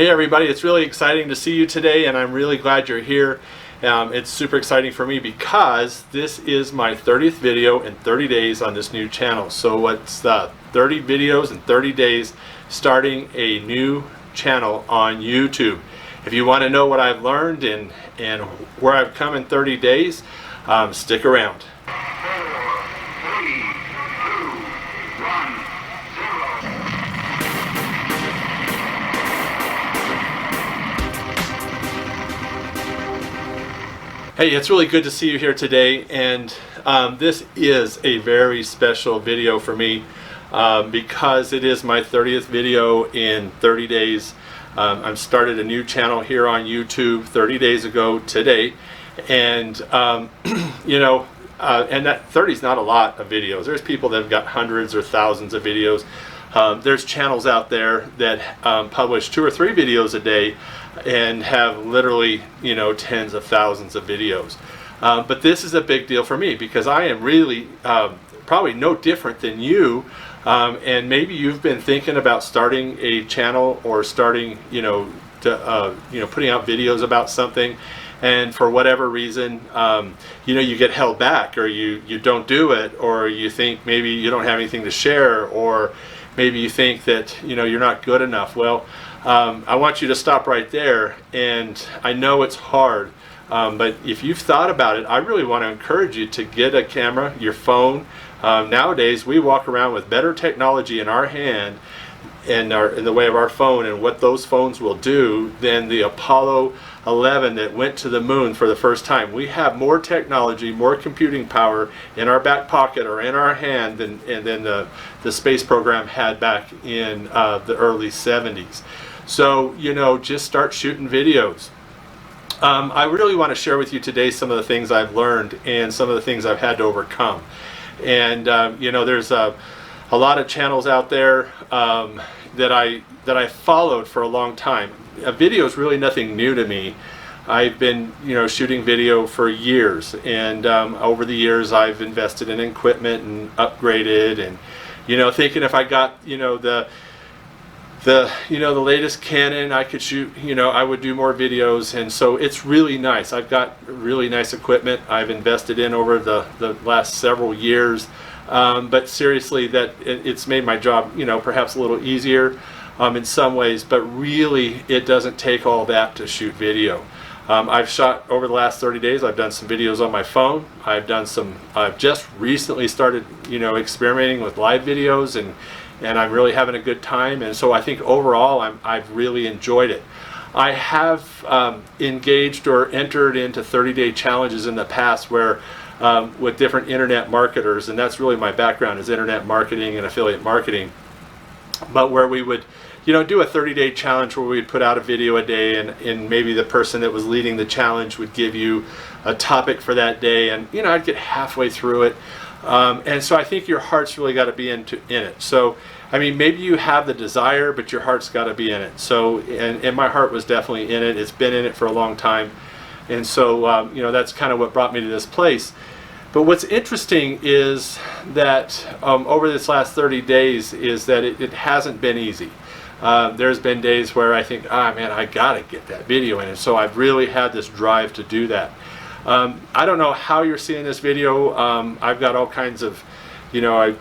Hey everybody, it's really exciting to see you today, and I'm really glad you're here. It's super exciting for me because this is my 30th video in 30 days on this new channel. So it's 30 videos in 30 days starting a new channel on YouTube. If you want to know what I've learned and where I've come in 30 days, stick around. Hey, it's really good to see you here today, and this is a very special video for me because it is my 30th video in 30 days. I've started a new channel here on YouTube 30 days ago today, and and that 30 is not a lot of videos. There's people that have got hundreds or thousands of videos. There's channels out there that publish 2 or 3 videos a day and have literally, tens of thousands of videos. But this is a big deal for me because I am really probably no different than you. And maybe you've been thinking about starting a channel or starting, putting out videos about something, and for whatever reason, you get held back, or you don't do it, or you think maybe you don't have anything to share, or maybe you think that you're not good enough. Well, I want you to stop right there, and I know it's hard, but if you've thought about it, I really want to encourage you to get a camera, your phone. Nowadays we walk around with better technology in our hand and in the way of our phone and what those phones will do than the Apollo 11 that went to the moon for the first time. We have more technology, more computing power in our back pocket or in our hand than the space program had back in the early 70s. So just start shooting videos. I really want to share with you today some of the things I've learned and some of the things I've had to overcome. And there's a lot of channels out there that I followed for a long time. Video is really nothing new to me. I've been shooting video for years, and over the years I've invested in equipment and upgraded, and thinking if I got the latest Canon, I could shoot, I would do more videos. And so it's really nice. I've got really nice equipment I've invested in over the last several years. But seriously, it's made my job, perhaps a little easier in some ways, but really it doesn't take all that to shoot video. I've shot over the last 30 days. I've done some videos on my phone. I've just recently started, experimenting with live videos, and I'm really having a good time. And so I think overall I've really enjoyed it. I have engaged or entered into 30-day challenges in the past where with different internet marketers, and that's really my background, is internet marketing and affiliate marketing. But where we would do a 30-day challenge where we'd put out a video a day, and maybe the person that was leading the challenge would give you a topic for that day, and I'd get halfway through it. And so I think your heart's really got to be in it. So I mean, maybe you have the desire, but your heart's got to be in it. So and my heart was definitely in it. It's been in it for a long time, and so that's kind of what brought me to this place. But what's interesting is that over this last 30 days is that it hasn't been easy. There's been days where I think, man, I gotta get that video in, and so I've really had this drive to do that. I don't know how you're seeing this video. I've got all kinds of, I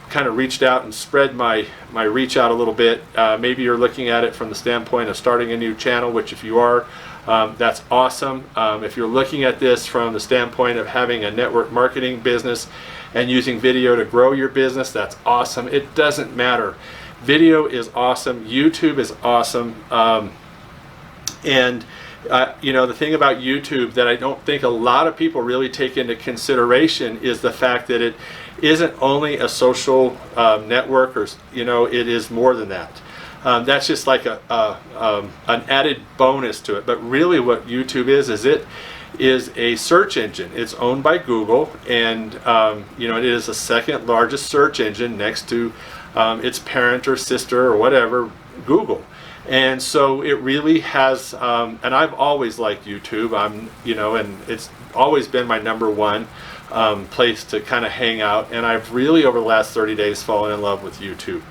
kind of reached out and spread my reach out a little bit. Maybe you're looking at it from the standpoint of starting a new channel, which if you are, that's awesome. If you're looking at this from the standpoint of having a network marketing business and using video to grow your business, that's awesome. It doesn't matter. Video is awesome. YouTube is awesome. The thing about YouTube that I don't think a lot of people really take into consideration is the fact that it isn't only a social network, or it is more than that. That's just like an added bonus to it. But really what YouTube is it is a search engine. It's owned by Google, and it is the second largest search engine next to its parent or sister or whatever, Google. And so it really has, and I've always liked YouTube. And it's always been my #1 place to kind of hang out. And I've really, over the last 30 days, fallen in love with YouTube.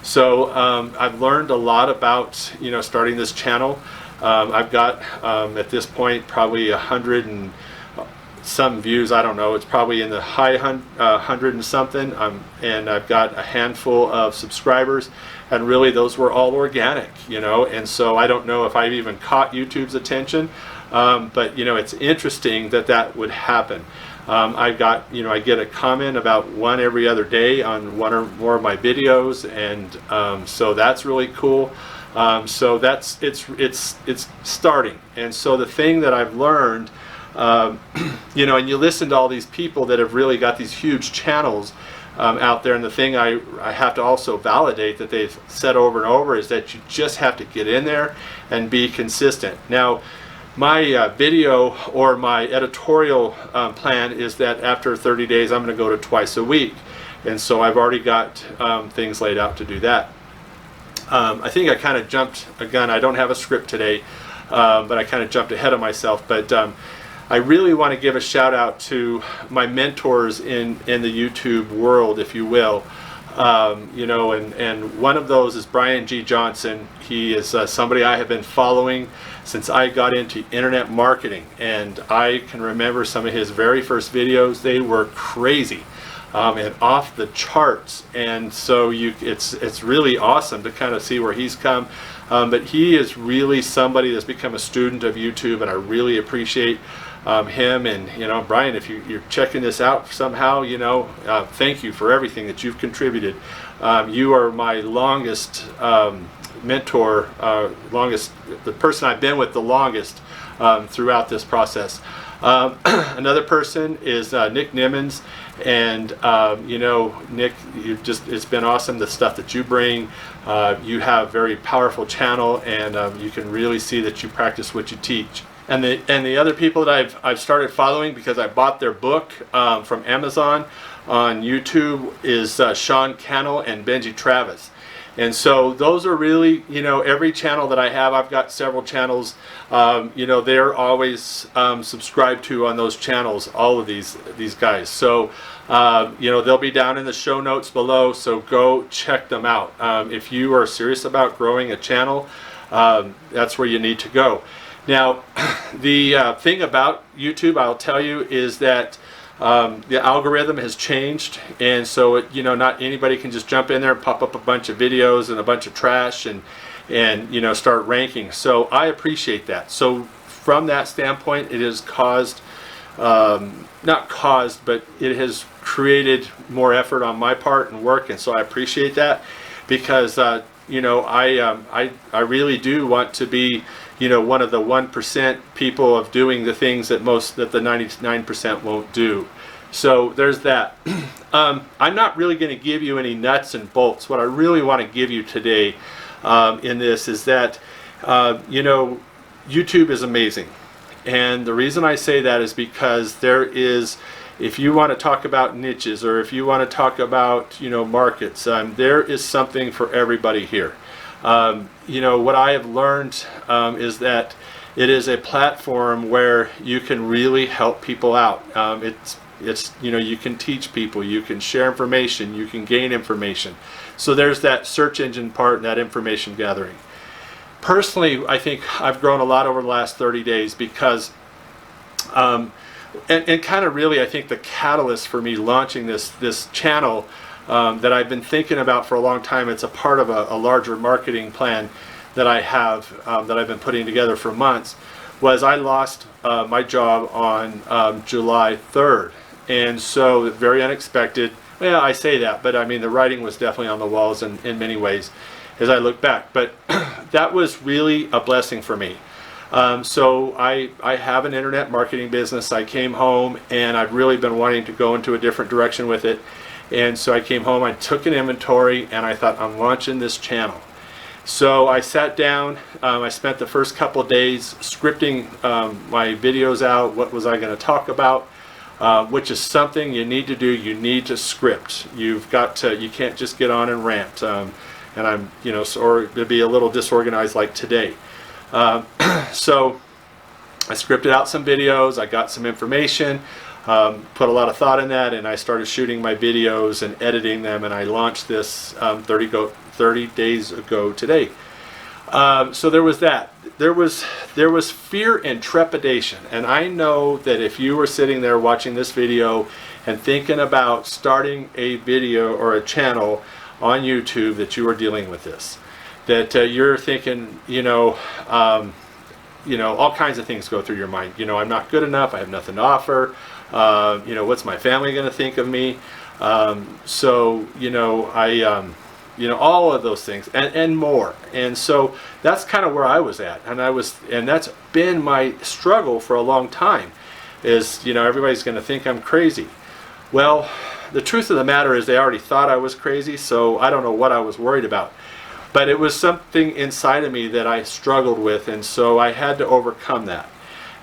So I've learned a lot about, you know, starting this channel. I've got at this point probably 100 and some views. I don't know, it's probably in the high 100 and something, and I've got a handful of subscribers, and really those were all organic, you know. And so I don't know if I've even caught YouTube's attention, but you know, it's interesting that that would happen. I get a comment about one every other day on one or more of my videos, and so that's really cool. So that's it's starting. And so the thing that I've learned, you know, and you listen to all these people that have really got these huge channels out there, and the thing I have to also validate that they've said over and over is that you just have to get in there and be consistent. Now, my video or my editorial plan is that after 30 days I'm going to go to twice a week, and so I've already got things laid out to do that. I think I kind of jumped a gun. I don't have a script today, but I kind of jumped ahead of myself. But I really want to give a shout out to my mentors in the YouTube world, if you will. You know, and one of those is Brian G. Johnson. He is somebody I have been following since I got into internet marketing, and I can remember some of his very first videos. They were crazy and off the charts, and so it's really awesome to kind of see where he's come. But he is really somebody that's become a student of YouTube, and I really appreciate him. And you know, Brian, if you're checking this out somehow, you know, thank you for everything that you've contributed. You are my longest mentor, the person I've been with the longest throughout this process. Another person is Nick Nimmons, and you know, Nick, it's been awesome, the stuff that you bring. You have a very powerful channel, and you can really see that you practice what you teach. And the other people that I've started following because I bought their book from Amazon on YouTube is Sean Cannell and Benji Travis. And so those are really, you know, every channel that I have, I've got several channels, you know, they're always subscribed to on those channels, all of these guys. So, you know, they'll be down in the show notes below, so go check them out. If you are serious about growing a channel, that's where you need to go. Now, the thing about YouTube, I'll tell you, is that the algorithm has changed, and so you know, not anybody can just jump in there and pop up a bunch of videos and a bunch of trash and you know, start ranking. So I appreciate that. So from that standpoint, it has caused, not caused, but it has created more effort on my part and work, and so I appreciate that, because you know, I really do want to be, you know, one of the 1% people of doing the things that the 99% won't do. So there's that. I'm not really going to give you any nuts and bolts. What I really want to give you today in this is that, you know, YouTube is amazing. And the reason I say that is because there is, if you want to talk about niches, or if you want to talk about, you know, markets, there is something for everybody here. You know, what I have learned is that it is a platform where you can really help people out. It's you know, you can teach people, you can share information, you can gain information. So there's that search engine part and that information gathering. Personally, I think I've grown a lot over the last 30 days because and kind of really, I think the catalyst for me launching this channel that I've been thinking about for a long time, it's a part of a larger marketing plan that I have, that I've been putting together for months, was I lost my job on July 3rd. And so very unexpected. Well, I say that, but I mean, the writing was definitely on the walls in many ways as I look back. But that was really a blessing for me. So I have an internet marketing business. I came home and I've really been wanting to go into a different direction with it. And so I came home, I took an inventory, and I thought, I'm launching this channel. So I sat down, I spent the first couple of days scripting my videos out. What was I going to talk about? Which is something you need to do. You need to script. You've got to, you can't just get on and rant. And I'm, you know, or to be a little disorganized like today. So I scripted out some videos, I got some information, put a lot of thought in that, and I started shooting my videos and editing them, and I launched this 30 30 days ago today. So there was that. There was fear and trepidation, and I know that if you were sitting there watching this video and thinking about starting a video or a channel on YouTube, that you are dealing with this, that you're thinking, all kinds of things go through your mind. I'm not good enough. I have nothing to offer. What's my family going to think of me? All of those things and more. And so that's kind of where I was at, and that's been my struggle for a long time. Is everybody's going to think I'm crazy. Well, the truth of the matter is they already thought I was crazy, so I don't know what I was worried about. But it was something inside of me that I struggled with, and so I had to overcome that.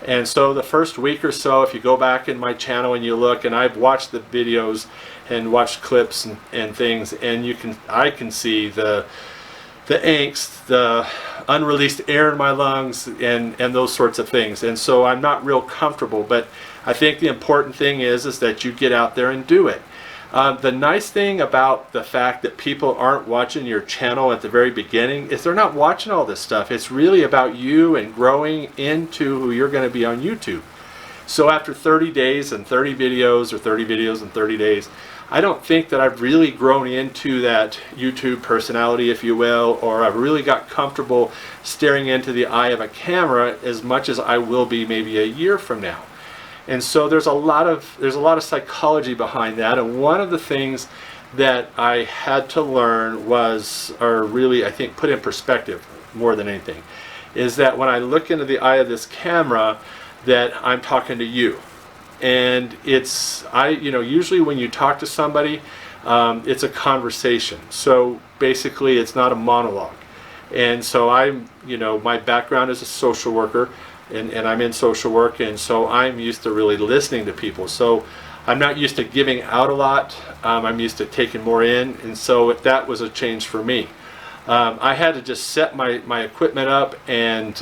And so the first week or so, if you go back in my channel and you look, and I've watched the videos and watched clips and things, and I can see the angst, the unreleased air in my lungs, and those sorts of things. And so I'm not real comfortable, but I think the important thing is that you get out there and do it. The nice thing about the fact that people aren't watching your channel at the very beginning is they're not watching all this stuff. It's really about you and growing into who you're going to be on YouTube. So after 30 days and 30 videos, or 30 videos in 30 days, I don't think that I've really grown into that YouTube personality, if you will, or I've really got comfortable staring into the eye of a camera as much as I will be maybe a year from now. And so there's a lot of psychology behind that, and one of the things that I had to learn or really I think put in perspective more than anything, is that when I look into the eye of this camera, that I'm talking to you. And usually when you talk to somebody, it's a conversation. So basically it's not a monologue. And so my background is a social worker, and I'm in social work, and so I'm used to really listening to people. So I'm not used to giving out a lot. I'm used to taking more in, and so that was a change for me. I had to just set my equipment up and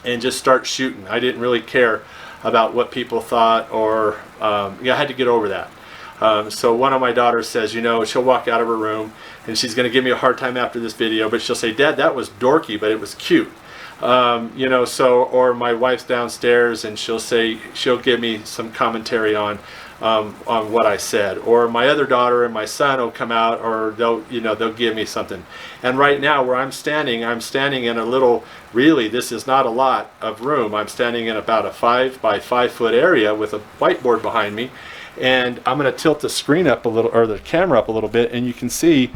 just start shooting. I didn't really care about what people thought, or I had to get over that. So one of my daughters says, she'll walk out of her room and she's going to give me a hard time after this video, but she'll say, "Dad, that was dorky, but it was cute." Or my wife's downstairs and she'll give me some commentary on what I said, or my other daughter and my son will come out, or they'll give me something. And right now where I'm standing in a little, really this is not a lot of room. I'm standing in about a 5 by 5 foot area with a whiteboard behind me, and I'm going to tilt the screen up a little, or the camera up a little bit, and you can see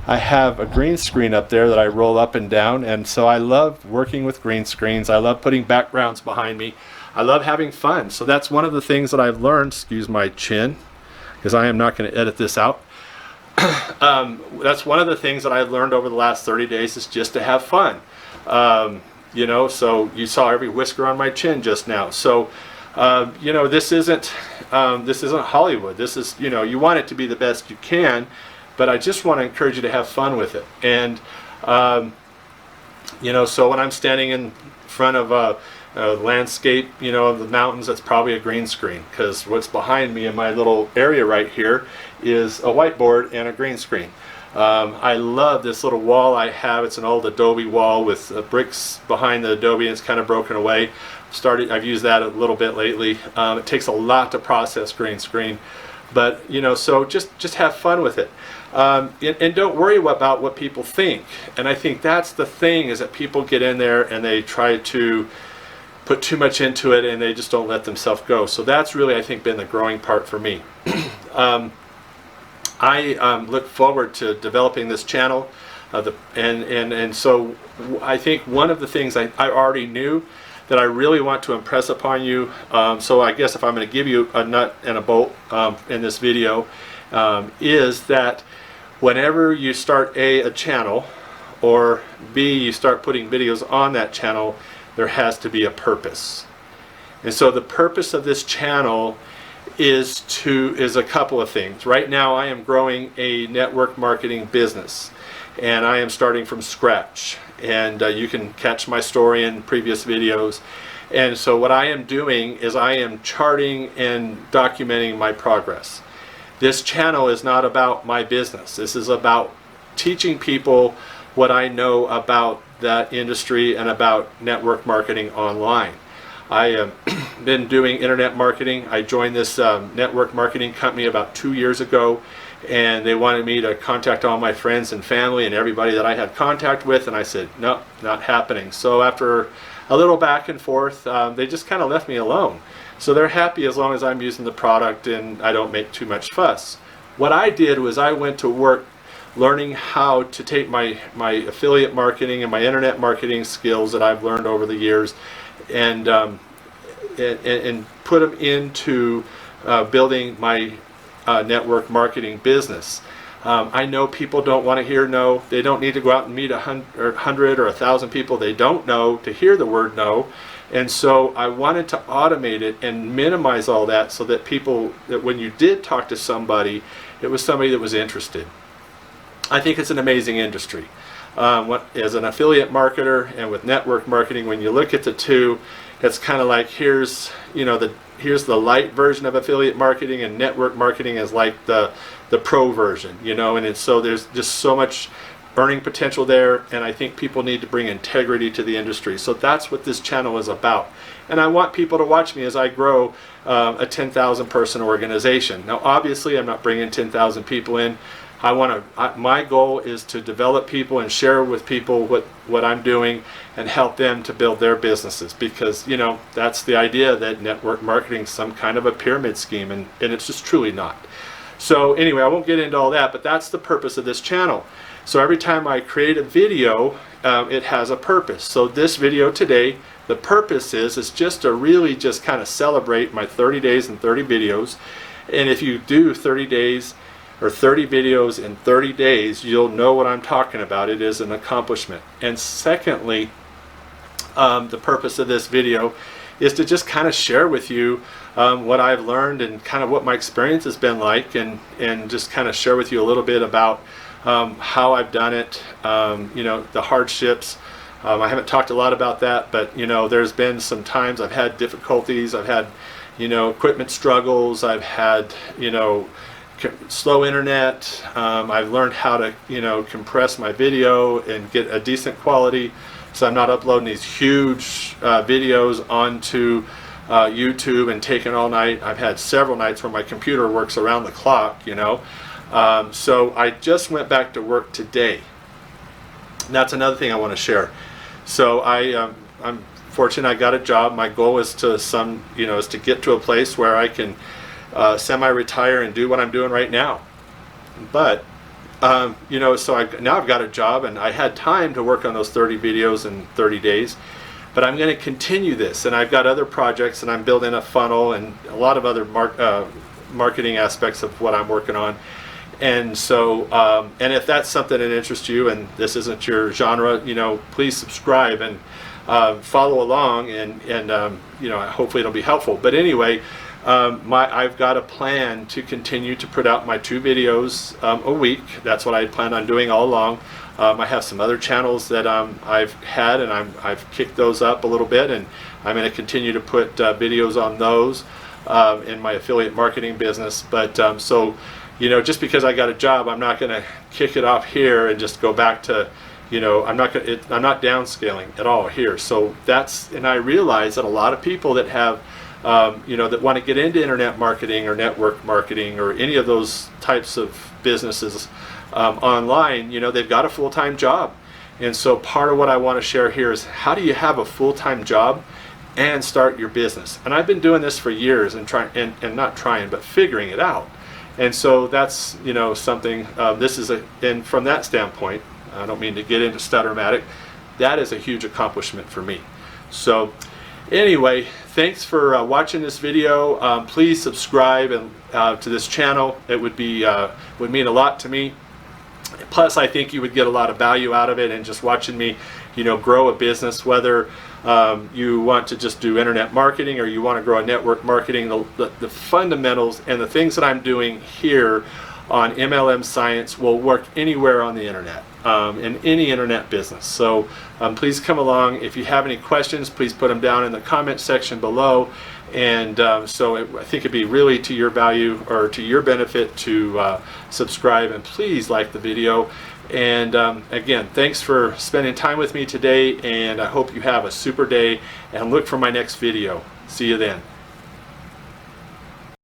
I have a green screen up there that I roll up and down. And so I love working with green screens. I love putting backgrounds behind me. I love having fun. So that's one of the things that I've learned. Excuse my chin, because I am not going to edit this out. That's one of the things that I've learned over the last 30 days, is just to have fun. So you saw every whisker on my chin just now. So this isn't Hollywood. This is, you want it to be the best you can, but I just want to encourage you to have fun with it. And so when I'm standing in front of a landscape, of the mountains, that's probably a green screen, because what's behind me in my little area right here is a whiteboard and a green screen. I love this little wall I have. It's an old adobe wall with bricks behind the adobe, and it's kind of broken away. I've used that a little bit lately. It takes a lot to process green screen, but so just have fun with it. And don't worry about what people think. And I think that's the thing, is that people get in there and they try to put too much into it, and they just don't let themselves go. So that's really, I think, been the growing part for me. I look forward to developing this channel, and so I think one of the things I already knew that I really want to impress upon you, so I guess if I'm going to give you a nut and a bolt in this video, is that whenever you start a channel, or B, you start putting videos on that channel, there has to be a purpose. And so the purpose of this channel is a couple of things. Right now I am growing a network marketing business, and I am starting from scratch, and you can catch my story in previous videos. And so what I am doing is I am charting and documenting my progress. This channel is not about my business. This is about teaching people what I know about that industry and about network marketing online. I have been doing internet marketing. I joined this network marketing company about 2 years ago, and they wanted me to contact all my friends and family and everybody that I had contact with, and I said, no, not happening. So after a little back and forth, they just kind of left me alone. So they're happy as long as I'm using the product and I don't make too much fuss. What I did was I went to work learning how to take my affiliate marketing and my internet marketing skills that I've learned over the years and put them into building my network marketing business. I know people don't want to hear no. They don't need to go out and meet 100 or 1,000 people they don't know to hear the word no. And so I wanted to automate it and minimize all that so that people, that when you did talk to somebody, it was somebody that was interested. I think it's an amazing industry. As an affiliate marketer and with network marketing, when you look at the two, it's kind of like here's the light version of affiliate marketing, and network marketing is like the pro version, and so there's just so much earning potential there, and I think people need to bring integrity to the industry. So that's what this channel is about, and I want people to watch me as I grow a 10,000 person organization. Now obviously I'm not bringing 10,000 people in. My goal is to develop people and share with people what I'm doing and help them to build their businesses, because that's the idea that network marketing is some kind of a pyramid scheme, and it's just truly not. So anyway, I won't get into all that, but that's the purpose of this channel. So every time I create a video, it has a purpose. So this video today, the purpose is just to really just kind of celebrate my 30 days and 30 videos. And if you do 30 days or 30 videos in 30 days, you'll know what I'm talking about. It is an accomplishment. And secondly, the purpose of this video is to just kind of share with you what I've learned and kind of what my experience has been like, and just kind of share with you a little bit about how I've done it, the hardships. I haven't talked a lot about that, but there's been some times I've had difficulties. I've had equipment struggles. I've had slow internet. I've learned how to compress my video and get a decent quality, so I'm not uploading these huge videos onto YouTube and taking all night. I've had several nights where my computer works around the clock, so I just went back to work today. And that's another thing I want to share. So I'm fortunate I got a job. My goal is to get to a place where I can semi-retire and do what I'm doing right now. But so now I've got a job, and I had time to work on those 30 videos in 30 days. But I'm going to continue this, and I've got other projects, and I'm building a funnel and a lot of other marketing aspects of what I'm working on. And so, and if that's something that interests you, and this isn't your genre, please subscribe and follow along, and hopefully it'll be helpful. But anyway, I've got a plan to continue to put out my 2 videos a week. That's what I planned on doing all along. I have some other channels that I've had, and I've kicked those up a little bit, and I'm going to continue to put videos on those in my affiliate marketing business. But so just because I got a job, I'm not going to kick it off here and just go back to I'm not downscaling at all here. So and I realize that a lot of people that have that want to get into internet marketing or network marketing or any of those types of businesses online, they've got a full-time job. And so part of what I want to share here is, how do you have a full-time job and start your business? And I've been doing this for years and figuring it out. And so that's something, and from that standpoint, I don't mean to get into stuttermatic, that is a huge accomplishment for me. So anyway, thanks for watching this video. Please subscribe to this channel. It would mean a lot to me. Plus, I think you would get a lot of value out of it, and just watching me, grow a business. Whether you want to just do internet marketing or you want to grow a network marketing, the fundamentals and the things that I'm doing here on MLM Science will work anywhere on the internet, in any internet business. So please come along. If you have any questions, please put them down in the comment section below. And I think it'd be really to your value or to your benefit to subscribe, and please like the video. And again, thanks for spending time with me today, and I hope you have a super day, and look for my next video. See you then.